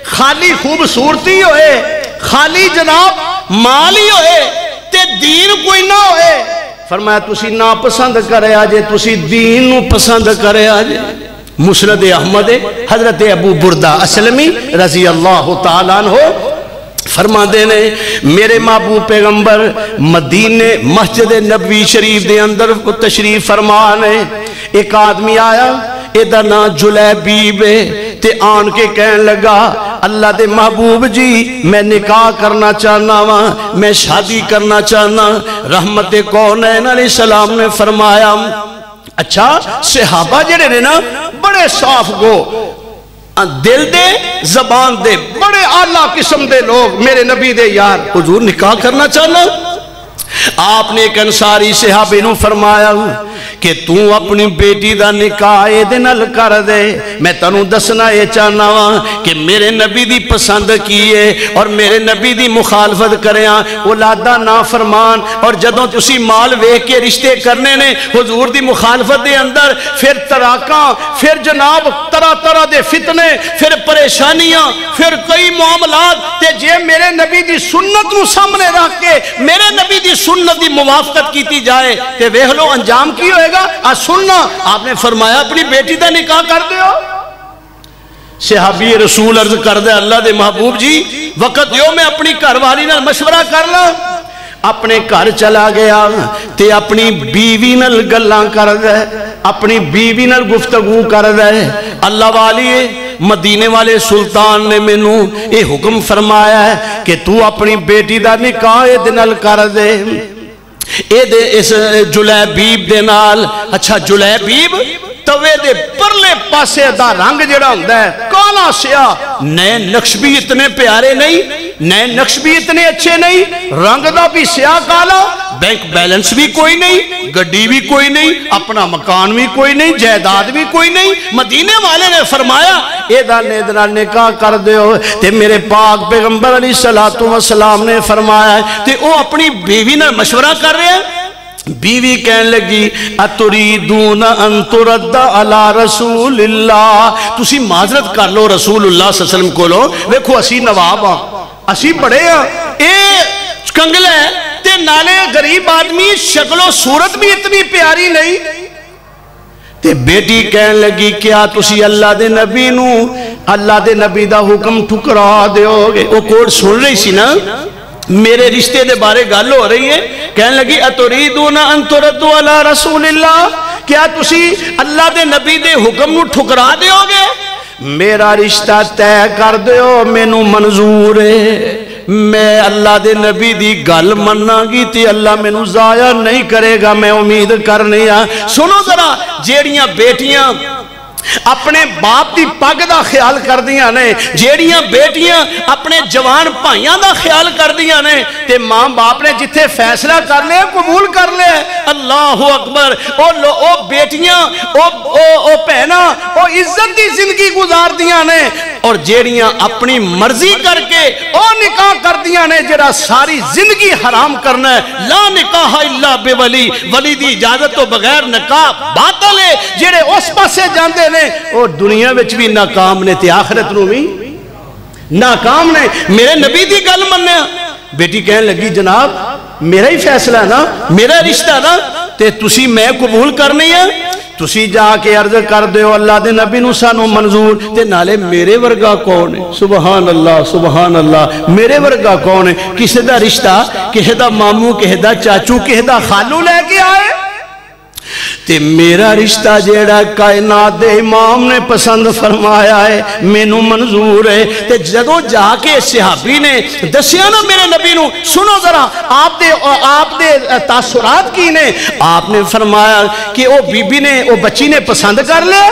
خالی خوبصورتی ہوئے خالی جناب مال ہی ہوئے تے دین کوئی نہ ہوئے فرمایا تسی نا پسند کرے آجے تسی دین نو پسند کرے آجے مسند احمد حضرت ابو بردہ اسلمی رضی اللہ تعالیٰ عنہ فرما دینے میرے محبوب پیغمبر مدینے مسجد نبوی شریف دے اندر تشریف فرمانے ایک آدمی آیا ادھر نا جلیبیب تے آن کے کہنے لگا اللہ دے محبوب جی میں نکاح کرنا چاہنا میں شادی کرنا چاہنا رحمت کونین علیہ السلام نے فرمایا اچھا صحابہ جڑے نے نا بڑے صاف گو دل دے زبان دے بڑے اعلیٰ قسم دے لوگ میرے نبی دے یار حضور نکاح کرنا چاہنا آپ نے ایک انصاری صحابی نو فرمایا کہ تو اپنی بیٹی دا نکاح دے نال کر دے میں تنو دسنا یہ چاہنا ہوں کہ میرے نبی دی پسند کیے اور میرے نبی دی مخالفت کریاں اولادہ نافرمان اور جدوں تسی مال وے کے رشتے کرنے نے حضور دی مخالفت دے اندر پھر تراکاں پھر جناب طرح دے فتنے پھر پریشانیاں پھر کئی معاملات تے جے میرے نبی دی سنت نو سامنے رکھ کے میرے نبی دی سنت دی موافقت کیتی جائے تے ویکھ لو انجام کی ہوئے گا سننا آپ نے فرمایا اپنی بیٹی دا نکاح کر دے ہو صحابی رسول عرض کر دے اللہ دے محبوب جی وقت دیو میں اپنی گھر والی نال مشورہ کر لا اپنے گھر چلا گیا تے اپنی بیوی نال گلاں کر دے اپنی بیوی نال گفتگو کر دے اللہ والی مدینے والے سلطان نے میں نو اے حکم فرمایا ہے کہ تو اپنی بیٹی دا نکاح دے نال کر دے اے دے اس جلیبیب دے نال اچھا جلیبیب توے دے پرلے پاسے دا رنگ جڑا ہوندہ ہے کالا سیاہ نئے نقش بھی اتنے پیارے نہیں نئے نقش بھی اتنے اچھے نہیں رنگ دا بھی سیاہ کالا بینک بیلنس بھی کوئی نہیں گڈی بھی کوئی نہیں اپنا مکان بھی کوئی نہیں جائیداد بھی کوئی نہیں مدینے والے نے فرمایا اے دا نیدنا نکاح کر دے ہو تے میرے پاک پیغمبر علیہ السلام نے فرمایا تے او اپنی بیوی نے مشورہ کر رہے ہیں بیوی کہنے لگی اتریدون ان ترد علی رسول اللہ، تسی معذرت کر لو رسول اللہ صلی اللہ علیہ وسلم کو لو، ویکھو اسی نواب ہاں، اسی بڑے ہاں، اے کنگل ہے تے نالے غریب آدمی، شکل و صورت بھی اتنی پیاری نہیں۔ تے بیٹی کہنے لگی کیا تسی اللہ دے نبی نو، اللہ دے نبی دا حکم ٹھکرا دیو گے؟ وہ کوڑ سن رہی سی نا، میرے رشتے دے بارے گل ہو رہی ہے، کہنے لگی اتریدون ان تردوا علی رسول اللہ، کیا تسی اللہ دے نبی دے حکم نو ٹھکرا دیو گے؟ میرا رشتہ طے کر دیو، مینوں منظور ہے، میں اللہ دے نبی دی گل مننا گی تے اللہ مینوں ضائع نہیں کرے گا، میں امید کرنی ہاں۔ سنو ذرا، جیڑیاں بیٹیاں اپنے باپ دی پگ دا خیال کر دیاں نے، جیڑیاں بیٹیاں اپنے جوان بھائیاں دا خیال کر دیاں نے، تے ماں باپ نے جتھے فیصلہ کر لے قبول کر لے، اللہ اکبر، او بیٹیاں او بہناں او عزت دی زندگی گزار دیاں نے، اور جیڑیاں اپنی مرضی کر کے او نکاح کر دیاں نے جڑا ساری زندگی حرام کرنا ہے، لا نکاح الا بولی، ولی دی اجازت تو بغیر نکاح باطل ہے، جڑے اس پاسے جاندے نے اور دنیا وچ بھی ناکام نے تے آخرت نو بھی ناکام نے۔ میرے نبی دی گل منیا، بیٹی کہنے لگی جناب میرا ہی فیصلہ نا، میرا رشتہ نا، تے تسی میں قبول کرنی ہے، تسی جا کے عرض کر دیو اللہ دے نبی نو سانو منظور، تے نالے میرے ورگا کون ہے؟ سبحان اللہ سبحان اللہ، میرے ورگا کون ہے؟ کسی دا رشتہ، کسی دا ماموں، کسی دا چاچو، کسی دا خالو لے کے آئے، تے میرا رشتہ جیڑا کائنات دے امام نے پسند فرمایا ہے، مینوں منظور ہے۔ تے جدو جا کے صحابی نے دسیا نا میرے نبی نو، سنو ذرا آپ دے تاثرات کی نے، آپ نے فرمایا کہ او بی بی نے، او بچی نے پسند کر لیا،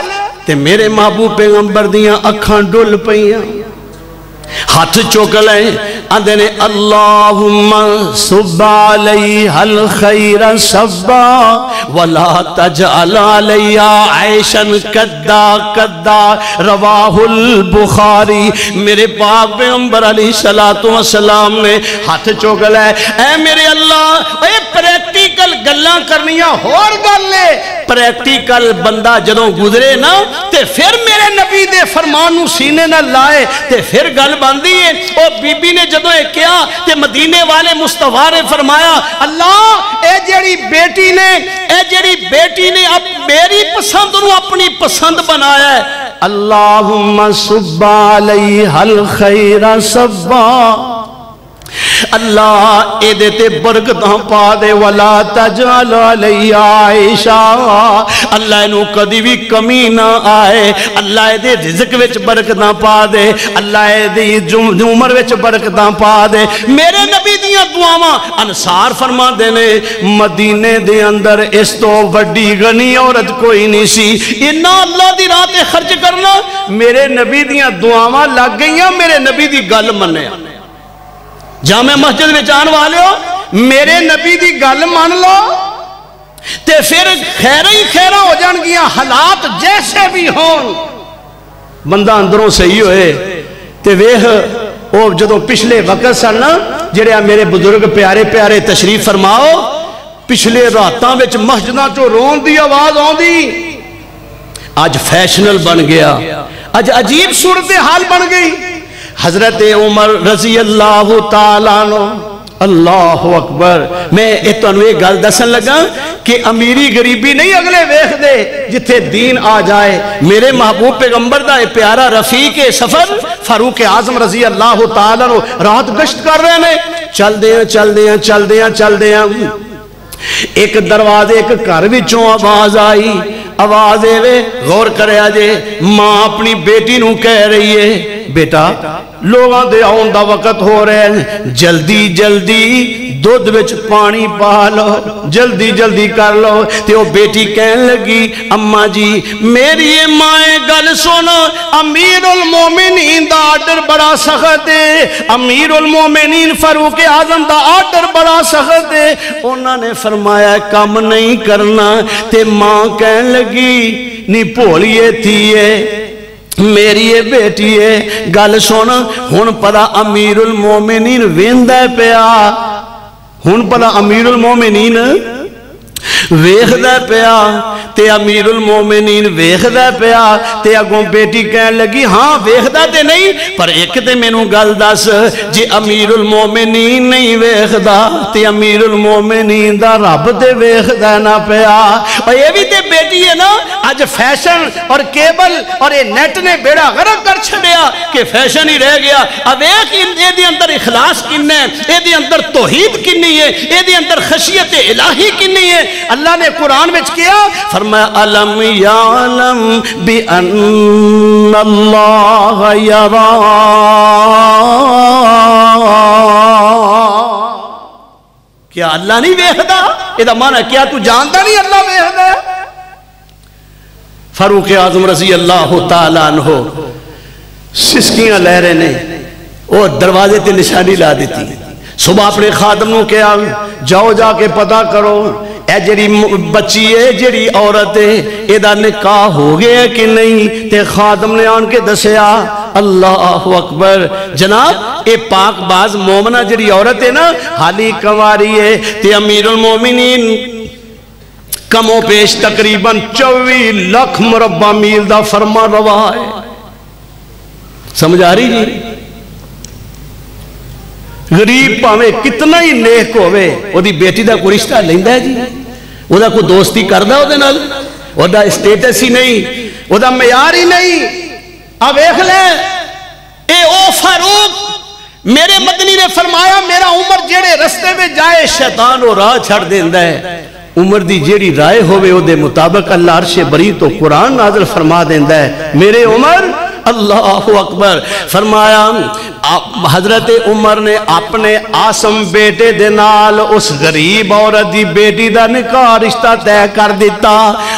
تے میرے محبوب پیغمبر دیاں اکھاں ڈل پئیاں، ہاتھ چوک لیں، آندے نے اللہم صب علیہ الخیر صبا ولا تجعل علیہ عیشا کدا کدا، رواہ البخاری۔ میرے پاک پیغمبر علیہ السلام نے ہاتھ چوک لیں، اے میرے اللہ، اے پریکٹیکل گلاں کرنیاں ہور گل لے، پریکٹیکل بندہ جدوں گزرے نا تے پھر میرے نبی دے فرمان نو سینے نہ لائے تے پھر گل باندھی ہے۔ او بی بی نے جدوں اے کیا تے مدینے والے مصطفیٰ نے فرمایا اللہ اے جیڑی بیٹی نے اب میری پسند نو اپنی پسند بنایا ہے، اللہم صب علیہ الخیر صبا، اللہ اے دیتے برکتاں پا دے، ولا تجعل علیہ عائشہ، اللہ انہوں کدی بھی کمی نہ آئے، اللہ اے دے رزق وچ برکتاں پا دے، اللہ اے دے عمر وچ برکتاں پا دے۔ میرے نبی دیاں دعاواں انصار فرما دینے، مدینے دے اندر اس تو وڈی غنی عورت کوئی نہیں سی، انہاں اللہ دی راہ تے خرچ کرنا، میرے نبی دیاں دعاواں لگ گئیاں، میرے نبی دی گل منیا۔ جامع مسجد میں جان والے ہو، میرے نبی دی گل مان لو تے پھر خیرہ ہی خیرہ ہو جان گیا، حالات جیسے بھی ہون، بندہ اندروں صحیح ہوئے۔ تے ویہ او جدوں پچھلے وقت سننا جڑے میرے بزرگ پیارے پیارے تشریف فرماؤ، پچھلے راتاں وچ مسجداں چوں رون دی آواز آن دی، آج فیشنل بن گیا، آج عجیب صورتحال بن گئی۔ حضرت عمر رضی اللہ تعالیٰ عنہ، اللہ اکبر، میں اتنو ایک گل دسن لگا کہ امیری غریبی نہیں اگلے ویخ دے جتھے دین آ جائے۔ میرے محبوب پیغمبر دا پیارا رفیق سفر فاروق اعظم رضی اللہ تعالیٰ عنہ رات گشت کر رہے ہیں، چل دیاں ایک دروازے ایک گھر وچوں آواز آئی، آواز اے غور کرے آجے، ماں اپنی بیٹی نو کہہ رہی ہے بیٹا لوگاں دے آن دا وقت ہو رہے ہیں، جلدی جلدی دودھ وچ پانی پا لو، جلدی جلدی کر لو۔ تے وہ بیٹی کہن لگی اماں جی میری مائیں گل سنو، امیر المومنین دا آرڈر بڑا سخت ہے، امیر المومنین فاروق اعظم دا آرڈر بڑا سخت ہے، انہوں نے فرمایا کام نہیں کرنا۔ تے ماں کہن لگی نی بھولیے تھیے میری یہ بیٹی ہے، گل سن ہن پڑا امیر المومنین ویندہ پیا، ہن پڑا امیر المومنین ویکھدا پیا تے امیر المومنین ویکھدا پیا تے اگوں بیٹی کہن لگی ہاں ویکھدا تے نہیں پر ایک تے مینوں گل دس جے امیر المومنین نہیں ویکھدا تے امیر المومنین دا رب تے ویکھدا نہ پیا اور یہ بھی تے بیٹی ہے نا اج فیشن اور کیبل اور یہ نیٹ نے بیڑا غرق کر چھڑیا کہ فیشن ہی رہ گیا اب ایک یہ دی اندر اخلاص کن ہے یہ دی اندر توحید کنی ہے یہ دی اندر خشیت الہی کنی ہے اللہ نے قرآن میں کیا فرمایا علم یعلم بأن اللہ یرا کیا اللہ نہیں ویکھدا یہ معنی کیا تو جانتا نہیں اللہ ویکھدا فاروق اعظم رضی اللہ تعالیٰ عنہ سسکیاں لے رہے نے وہ دروازے تے نشانی لا دیتی صبح اپنے خادموں کے جاؤ جا کے پتہ کرو اے جڑی بچی ہے جڑی عورت ہے ایدہ نکاح ہو گیا کہ نہیں تے خادم نے آن کے دسیا اللہ اکبر جناب اے پاک باز مومنہ جڑی عورت ہے نا حالی کنواری ہے تے امیر المومنین کم و پیش تقریباً 24 لاکھ مربع میل دا فرما روا ہے سمجھ آ رہی جی غریب پاوے کتنا ہی نیک ہوئے وہ دی بیٹی دا کوئی رشتہ لیندہ ہے جی وہ دا کوئی دوستی کردہ ہو دے نال وہ دا اسٹیٹس ہی نہیں وہ دا معیار ہی نہیں اب ایک لیں اے او فاروق میرے مدنی نے فرمایا میرا عمر جیڑے رستے میں جائے شیطان و راہ چھڑ دیندہ ہے عمر دی جیڑی رائے ہوئے او دے مطابق اللہ عرش بری تو قرآن نازل فرما دیندہ ہے میرے عمر اللہ اکبر فرمایا حضرت عمر نے اپنے آسم بیٹے دے نال اس غریب عورت دی بیٹی دا نکاح رشتہ طے کر دیتا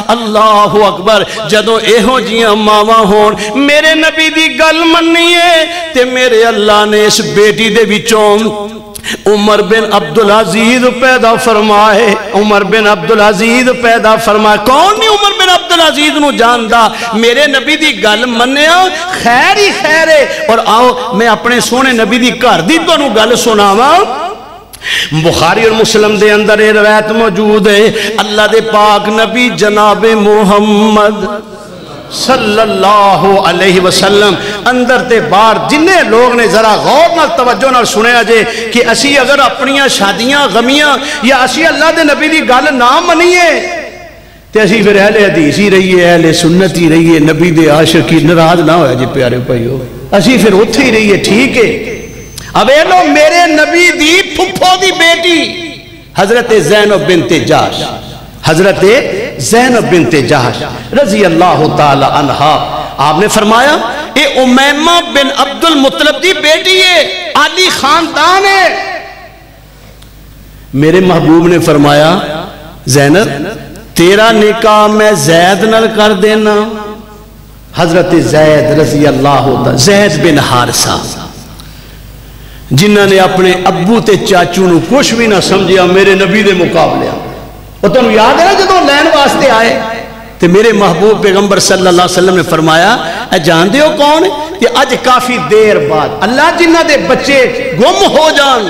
اللہ اکبر جدوں ایہو جیاں ماواں ہون میرے نبی دی گل مننی ہے تے میرے اللہ نے اس بیٹی دے وچوں عمر بن عبدالعزیز پیدا فرمائے عمر بن عبدالعزیز پیدا فرمائے کون نہیں عمر بن عبدالعزیز نو جاندہ میرے نبی دی گل منیا خیر ہی خیر ہے اور آؤ میں اپنے سونے نبی دی گھر دی تو نو گل سناواں بخاری اور مسلم دے اندر یہ روایت موجود ہے اللہ دے پاک نبی جناب محمد صلی اللہ علیہ وسلم اندر تے بار جنہیں لوگ نے ذرا غور نال توجہ نال سنیا جے کہ اسی اگر اپنیاں شادیاں غمیاں یا اسی اللہ دے نبی دی گل نہ منیے تے اسی پھر اہل حدیث ہی رہیے اہل سنت ہی رہیے نبی دے عاشق ہی ناراض نہ ہویا جی پیارے بھائیو اسی پھر اتھے ہی رہیے ٹھیک ہے اب اے لو میرے نبی دی پھپھو دی بیٹی حضرت زینب بنت جاش حضرت زینب بنت جہش رضی اللہ تعالی عنہ آپ نے فرمایا اے امیمہ بن عبد المطلب دی بیٹی ہے عالی خاندان ہے میرے محبوب نے فرمایا زینب تیرا نکاح میں زید نل کر دینا حضرت زید رضی اللہ تعالی زید بن حارثہ جنہوں نے اپنے ابو تے چاچو نو کچھ بھی نہ سمجھیا میرے نبی دے مقابلے وہ تو یاد ہے نا جدوں لین واسطے آئے تو میرے محبوب پیغمبر صلی اللہ علیہ وسلم نے فرمایا اے جان دے ہو کون ہے کہ آج کافی دیر بعد اللہ جنہ دے بچے گم ہو جان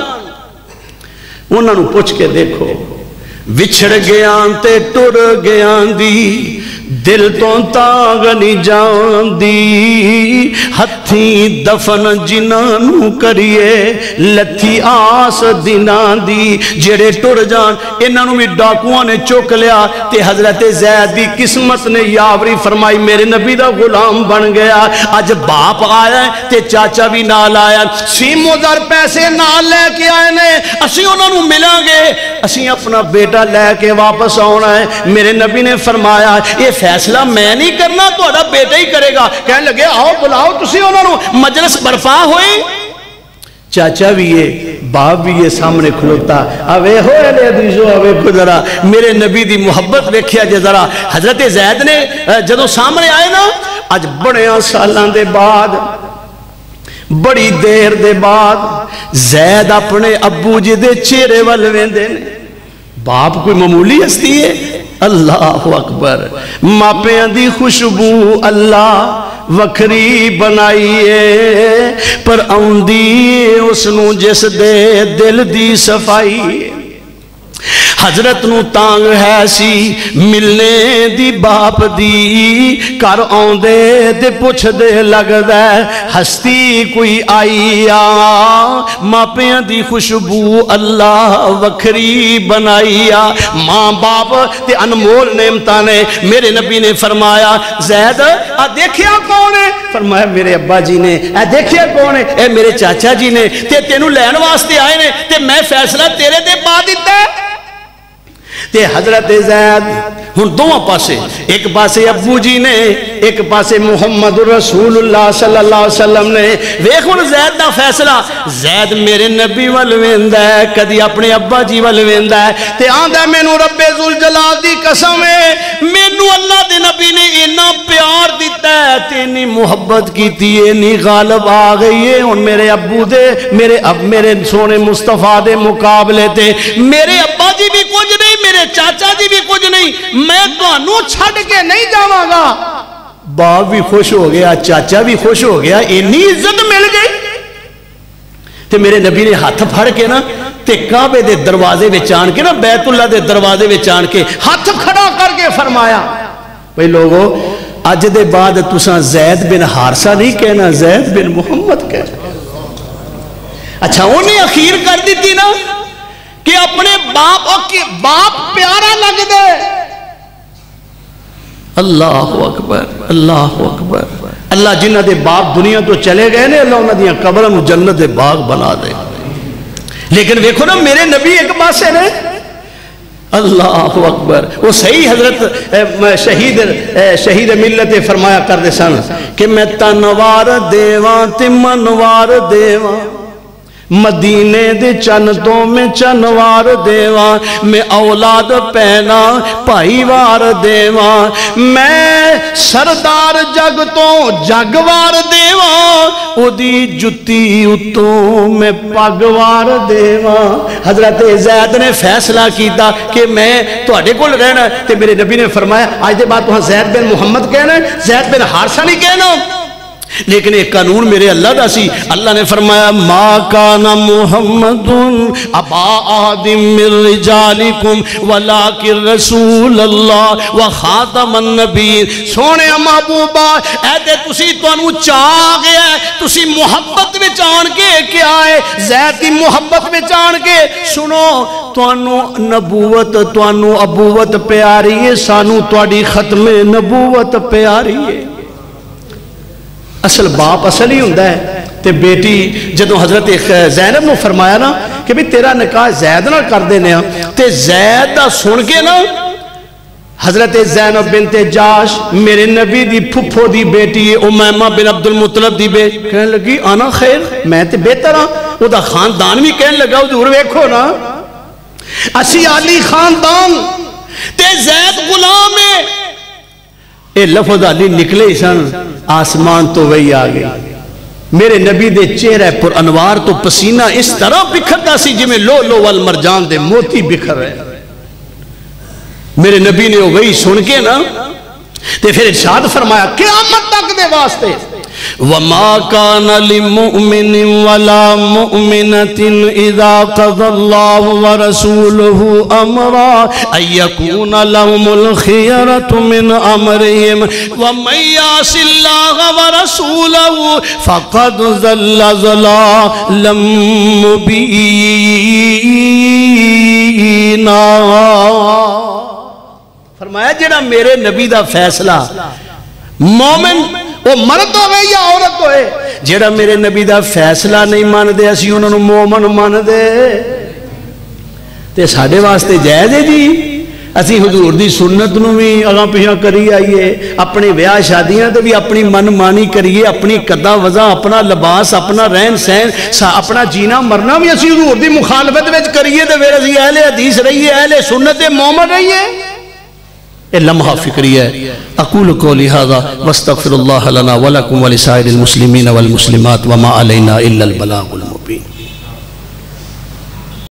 انہوں نے پوچھ کے دیکھو وچھڑ گیاں تے ٹر گیاں دی دل تو تاغ نہیں جان دی ہتھی دفن جنانو کریے لتھی آس دینان دی جڑے ٹر جان انہوں بھی ڈاکوان نے چوک لیا تے حضرت زید دی قسمت نے یاوری فرمائی میرے نبی دا غلام بن گیا آج باپ آیا ہے تے چاچا بھی نال آیا سیم و در پیسے نال لے کے آئے نے اسی انہوں ملیں گے اسی اپنا بیٹا لے کے واپس آنا ہے میرے نبی نے فرمایا یہ فیصلہ میں نہیں کرنا تو اڑا بیٹا ہی کرے گا کہنے لگے آؤ بلاؤ تسی انہوں مجلس برپا ہوئی چاچا بھی ہے باپ بھی ہے سامنے کھلوتا اوے ہوئے لے عزیزو اوے خدرہ میرے نبی دی محبت ویکھیا جے ذرا حضرت زید نے جدو سامنے آئے نا آج بڑے سالان دے بعد بڑی دیر دے بعد زید اپنے ابو جی دے چہرے والویں دے باپ کوئی معمولی ہستی ہے اللہ اکبر ماپیاں دی خوشبو اللہ وکھری بنائیے پر آندی اس نو جس دے دل دی صفائی حضرت نو تانگ ہے سی ملنے دی باپ دی کر آندے تے پوچھ دے لگ دے ہستی کوئی آئی آ ماپیاں دی خوشبو اللہ وکھری بنائی آ ماں باپ تے انمول نعمتاں نے میرے نبی نے فرمایا زید دیکھیا کون ہے فرمایا میرے ابا جی نے دیکھیا کون ہے اے میرے چاچا جی نے تے تینوں لین واسطے آئے نے تے میں فیصلہ تیرے دے پا دیتا ہے تے حضرت زید ہن دوواں پاسے ایک پاسے ابو جی نے ایک پاسے محمد رسول اللہ صلی اللہ علیہ وسلم نے ویکھ ہن زید دا فیصلہ زید میرے نبی ول ویندا ہے کدی اپنے ابا جی ول ویندا ہے تے آندا مینوں رب ذوالجلال دی قسم ہے مینوں اللہ دے نبی نے اتنا پیار دیتا ہے تے اتنی محبت کیتی ہے اتنی غالب آ گئی ہے ہن میرے ابو دے میرے سونے مصطفیٰ دے مقابلے تے میرے ابا جی بھی کچھ نہیں میرے چاچا جی بھی کچھ نہیں میں تانوں چھڈ کے نہیں جاواں گا باپ بھی خوش ہو گیا چاچا بھی خوش ہو گیا اتنی عزت مل گئی تے میرے نبی نے ہاتھ پھڑ کے نا تے کعبے دے دروازے وچ آن کے نا بیت اللہ دے دروازے وچ آن کے ہاتھ کھڑا کر کے فرمایا بھئی لوگو اج دے بعد تساں زید بن حارثہ نہیں کہنا زید بن محمد کہنا اچھا انہیں اخیر کر دیتی نا کہ اپنے باپ پیارا لگ دے اللہ اکبر اللہ اکبر اللہ جنہ دے باپ دنیا تو چلے گئے نے اللہ انہ دیاں قبروں جنت دے باغ بنا دے لیکن دیکھو نا میرے نبی ایک پاسے نے اللہ اکبر وہ صحیح حضرت شہید ملت فرمایا کر دے سن کہ میں تنوار دیواں تے منوار دیواں مدینے دے چنتوں میں چنوار دیواں میں اولاد پہنا پائی وار دیواں میں سردار جگ تو جگوار دیواں او دی جتی اتوں میں پگوار دیواں حضرت زید نے فیصلہ کیتا کہ میں تواڈے کول رہنا تے میرے نبی نے فرمایا آج دے بعد تہاں زید بن محمد کہنا ہے زید بن حارثہ نہیں کہنا لیکن ایک قانون میرے اللہ دا سی اللہ نے فرمایا ما کان محمد ابا احد من رجالکم ولکن رسول اللہ وخاتم النبی سونے محبوبہ اے تے تسی تانوں چاہ گیا ہے تسی محبت وچ آن کے کیا ہے زید دی محبت وچ آن کے سنو تانوں نبوت تانوں ابوت پیاری ہے سانوں تواڈی ختم نبوت پیاری ہے اصل باپ اصل ہی ہوندہ ہے تے بیٹی جدو حضرت زینب نے فرمایا نا کہ بھی تیرا نکاح زید نہ کر دینے ہیں تے زید دا سن کے نا حضرت زینب بنت جاش میرے نبی دی پھپھو دی بیٹی امیمہ بن عبد المطلب دی کہنے لگی آنا خیر میں تے بہتر ہاں وہ دا خاندان بھی کہنے لگا حضور ویکھو نا اسی علی خاندان تے زید غلام ہے اے لفظ علی نکلے سن آسمان تو وہی آگئی میرے نبی دے چہرے پر انوار تو پسینہ اس طرح بکھرتا سی جی میں لو والمرجان دے موتی بکھر رہے میرے نبی نے وہی سن کے نا تے پھر ارشاد فرمایا قیامت تک دے واسطے وَمَا كَانَ لِمُؤْمِنٍ وَلَا مُؤْمِنَةٍ إِذَا قَضَى اللَّهُ وَرَسُولُهُ أَمْرًا أَن يَكُونَ لَهُمُ الْخِيَرَةُ مِنْ أَمْرِهِمْ وَمَن يَعْصِ اللَّهَ وَرَسُولَهُ فَقَدْ ضَلَّ ضَلَالًا مُبِينًا فرمایا جڑا میرے نبی دا فیصلہ مومن وہ مرد ہوئے یا عورت ہوئے جیڑا میرے نبی دا فیصلہ نہیں مان دے اسی انہوں نے مومن مان دے تے ساڑھے واسطے جائز ہے جی اسی حضور دی سنت نو بھی اگاں پیچھے کری آئیے اپنی بیاہ شادیاں تے بھی اپنی من مانی کریے اپنی قدا وضع اپنا لباس اپنا رہن سہن اپنا جینا مرنا بھی اسی حضور دی مخالفت وچ کریے تے پھر اسی اہل حدیث رہیے اہل سنت مومن رہیے یہ لمحہ فکری ہے اقول قولی ھذا واستغفر اللہ لنا ولکم ولسائر المسلمین والمسلمات وما علینا الا البلاغ المبین